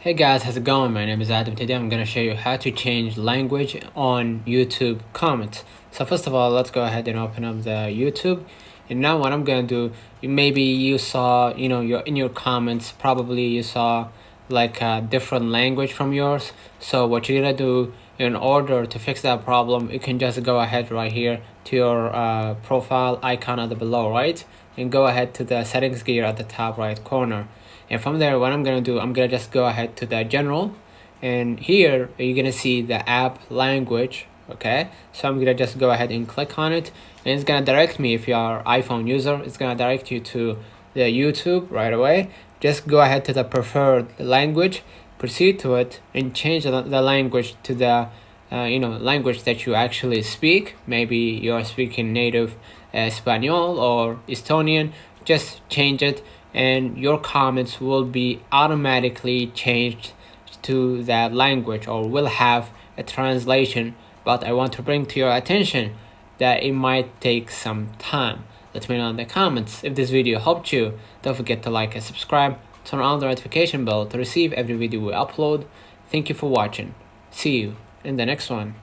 Hey guys, how's it going? My name is Adam. Today I'm gonna show you how to change language on YouTube comments. So first of all, let's go ahead and open up the YouTube. And now what I'm gonna do, maybe you saw, in your comments, probably you saw like a different language from yours. So what you're gonna do in order to fix that problem, you can just go ahead right here to your profile icon at the below, right? And go ahead to the settings gear at the top right corner. And from there, what I'm gonna do, I'm gonna just go ahead to the general, and here you're gonna see the app language. Okay, so I'm gonna just go ahead and click on it, and it's gonna direct me. If you are iPhone user, it's gonna direct you to the YouTube right away. Just go ahead to the preferred language, proceed to it, and change the language to the language that you actually speak. Maybe you're speaking native Espanol or Estonian. Just change it, and your comments will be automatically changed to that language, or will have a translation. But I want to bring to your attention that it might take some time. Let me know in the comments if this video helped you. Don't forget to like and subscribe, turn on the notification bell to receive every video we upload. Thank you for watching. See you in the next one.